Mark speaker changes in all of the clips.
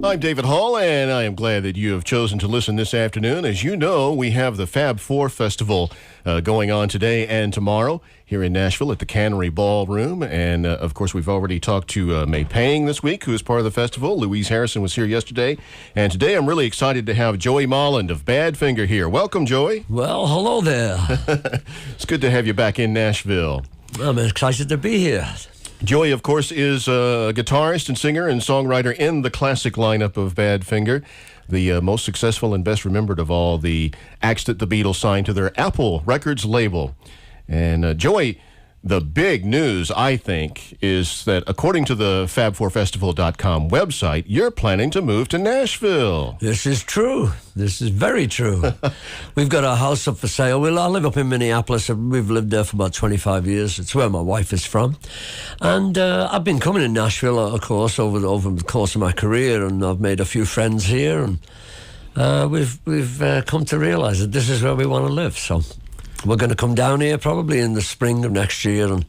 Speaker 1: I'm David Hall, and I am glad that you have chosen to listen this afternoon. As you know, we have the Fab Four Festival going on today and tomorrow here in Nashville at the Cannery Ballroom. And, of course, we've already talked to May Pang this week, who is part of the festival. Louise Harrison was here yesterday. And today I'm really excited to have Joey Molland of Badfinger here. Welcome, Joey.
Speaker 2: Well, hello there.
Speaker 1: It's good to have you back in Nashville.
Speaker 2: I'm excited to be here.
Speaker 1: Joey, of course, is a guitarist and singer and songwriter in the classic lineup of Badfinger, the most successful and best remembered of all the acts that the Beatles signed to their Apple Records label. And Joey, the big news, I think, is that according to the Fab4Festival.com website, you're planning to move to Nashville.
Speaker 2: This is true. This is very true. We've got our house up for sale. I live up in Minneapolis. We've lived there for about 25 years. It's where my wife is from. And I've been coming to Nashville, of course, over the course of my career, and I've made a few friends here. And we've come to realize that this is where we want to live. So we're going to come down here probably in the spring of next year and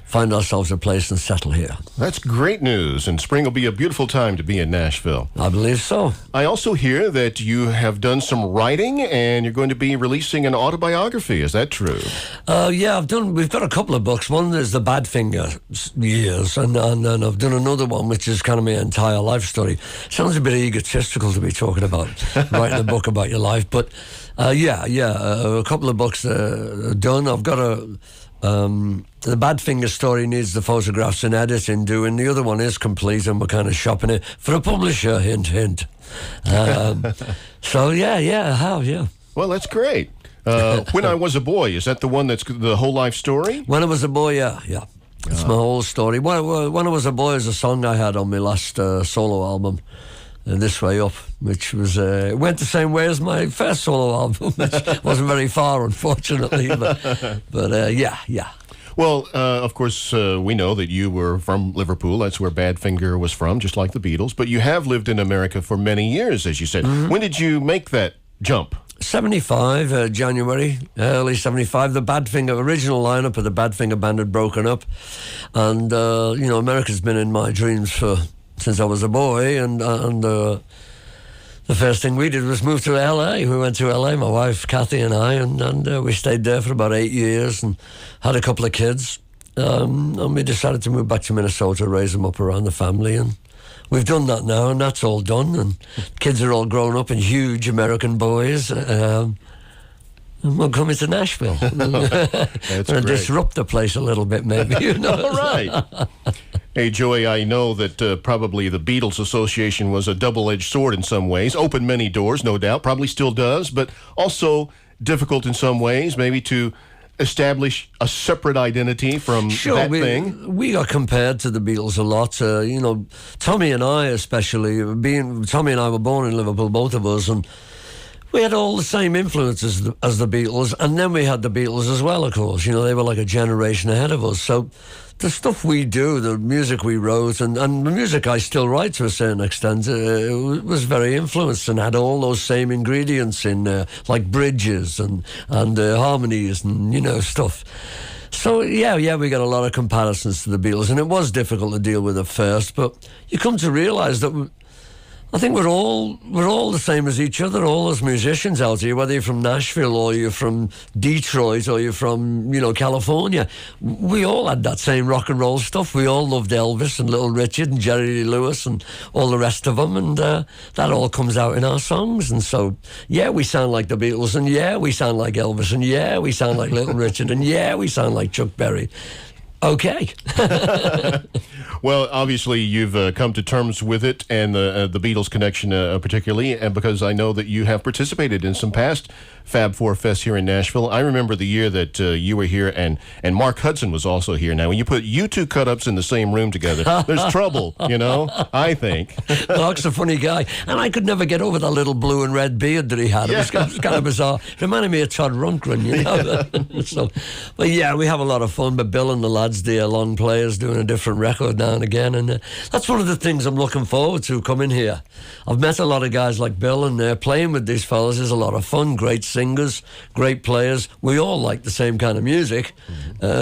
Speaker 2: find ourselves a place and settle here.
Speaker 1: That's great news, and spring will be a beautiful time to be in Nashville.
Speaker 2: I believe so.
Speaker 1: I also hear that you have done some writing and you're going to be releasing an autobiography. Is that true?
Speaker 2: Yeah, we've got a couple of books. One is the Badfinger years, and I've done another one which is kind of my entire life story. Sounds a bit egotistical to be talking about writing a book about your life, but a couple of books done. I've got the Badfinger story needs the photographs and editing doing. The other one is complete, and we're kind of shopping it for a publisher. Hint, hint. So I have. Yeah.
Speaker 1: Well, that's great. When I Was a Boy, is that the one that's the whole life story?
Speaker 2: When I Was a Boy, yeah. It's my whole story. When I Was a Boy is a song I had on my last solo album, This Way Up, which was went the same way as my first solo album, which wasn't very far, unfortunately. But yeah.
Speaker 1: Well, of course, we know that you were from Liverpool. That's where Badfinger was from, just like the Beatles. But you have lived in America for many years, as you said. Mm-hmm. When did you make that jump?
Speaker 2: 75, January, early 75. The Badfinger, original lineup of the Badfinger band had broken up. And, America's been in my dreams since I was a boy. And the first thing we did was move to L.A. We went to L.A., my wife, Kathy, and I, and we stayed there for about 8 years and had a couple of kids. And we decided to move back to Minnesota, raise them up around the family, and we've done that now, and that's all done, and kids are all grown up and huge American boys. And we're coming to Nashville.
Speaker 1: That's
Speaker 2: going to
Speaker 1: great.
Speaker 2: disrupt the place a little bit, maybe.
Speaker 1: All right. Hey, Joey, I know that probably the Beatles Association was a double-edged sword in some ways. Opened many doors, no doubt. Probably still does, but also difficult in some ways, maybe to establish a separate identity from that thing.
Speaker 2: We got compared to the Beatles a lot. Tommy and I especially, Tommy and I were born in Liverpool, both of us, and we had all the same influences as the Beatles, and then we had the Beatles as well, of course. They were like a generation ahead of us. So the stuff we do, the music we wrote, and the music I still write to a certain extent, was very influenced and had all those same ingredients in, like bridges and harmonies and, stuff. So, we got a lot of comparisons to the Beatles, and it was difficult to deal with at first, but you come to realise that I think we're all the same as each other, all as musicians out here, whether you're from Nashville or you're from Detroit or you're from, California. We all had that same rock and roll stuff. We all loved Elvis and Little Richard and Jerry Lee Lewis and all the rest of them, and that all comes out in our songs. And so, we sound like the Beatles, and we sound like Elvis, and we sound like Little Richard, and we sound like Chuck Berry. Okay.
Speaker 1: Well, obviously, you've come to terms with it, and the Beatles connection particularly, and because I know that you have participated in some past Fab Four Fest here in Nashville. I remember the year that you were here, and Mark Hudson was also here. Now, when you put you two cut-ups in the same room together, there's trouble, I think.
Speaker 2: Mark's a funny guy, and I could never get over that little blue and red beard that he had. It was kind of bizarre. It reminded me of Todd Rundgren, But we have a lot of fun. But Bill and the lads, the long players, doing a different record now and again, and that's one of the things I'm looking forward to coming here. I've met a lot of guys like Bill, and playing with these fellas is a lot of fun. Great singers, great players. We all like the same kind of music,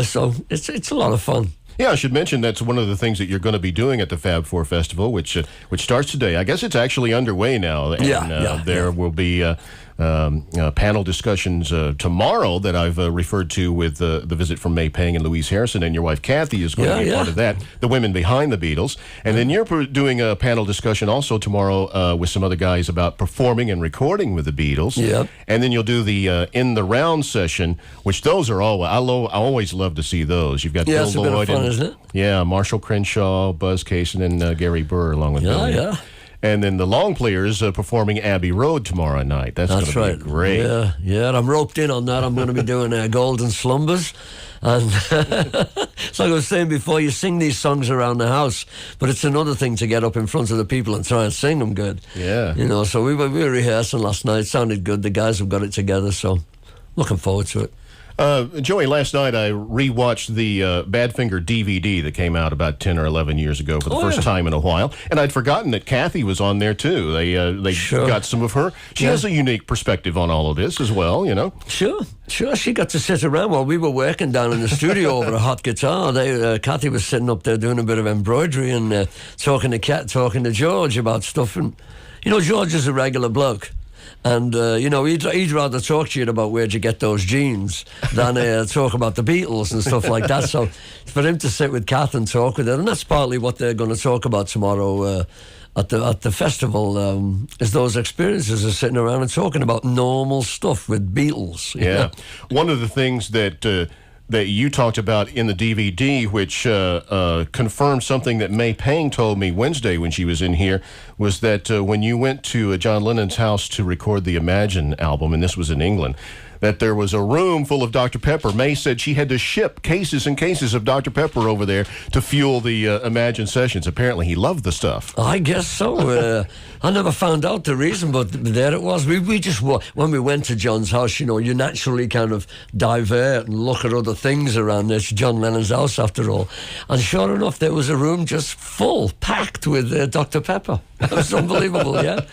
Speaker 2: so it's a lot of fun.
Speaker 1: Yeah, I should mention that's one of the things that you're going to be doing at the Fab Four Festival, which starts today. I guess it's actually underway now, and there will be panel discussions tomorrow that I've referred to with the visit from May Pang and Louise Harrison, and your wife Kathy is going to be part of that, the women behind the Beatles. And then you're doing a panel discussion also tomorrow with some other guys about performing and recording with the Beatles.
Speaker 2: Yep.
Speaker 1: And then you'll do the In the Round session, which those are all, I always love to see those. You've got Bill
Speaker 2: it's a
Speaker 1: Lloyd
Speaker 2: bit of fun,
Speaker 1: and,
Speaker 2: isn't it?
Speaker 1: yeah, Marshall Crenshaw, Buzz Cason, and Gary Burr along with Bill.
Speaker 2: Yeah.
Speaker 1: And then the long players performing Abbey Road tomorrow night. That's going to be great.
Speaker 2: Yeah, I'm roped in on that. I'm going to be doing Golden Slumbers. And it's like I was saying before, you sing these songs around the house, but it's another thing to get up in front of the people and try and sing them good.
Speaker 1: Yeah.
Speaker 2: You know, so we were rehearsing last night. It sounded good. The guys have got it together, so looking forward to it.
Speaker 1: Joey, last night I rewatched the Badfinger DVD that came out about 10 or 11 years ago for the first time in a while, and I'd forgotten that Kathy was on there too. They got some of her. She has a unique perspective on all of this as well, you know. Sure.
Speaker 2: She got to sit around while we were working down in the studio over a hot guitar. Kathy was sitting up there doing a bit of embroidery and talking to George about stuff. And you know, George is a regular bloke. And, you know, he'd rather talk to you about where'd you get those jeans than talk about the Beatles and stuff like that. So for him to sit with Kath and talk with her, and that's partly what they're going to talk about tomorrow at the festival, is those experiences of sitting around and talking about normal stuff with Beatles.
Speaker 1: Yeah. One of the things that you talked about in the DVD, which confirmed something that May Pang told me Wednesday when she was in here, was that when you went to John Lennon's house to record the Imagine album, and this was in England, that there was a room full of Dr. Pepper. May said she had to ship cases and cases of Dr. Pepper over there to fuel the Imagine sessions. Apparently he loved the stuff.
Speaker 2: I guess so. I never found out the reason, but there it was. We just, when we went to John's house, you know, you naturally kind of divert and look at other things around. It's John Lennon's house, after all. And sure enough, there was a room just full, packed with Dr. Pepper. It was unbelievable, yeah.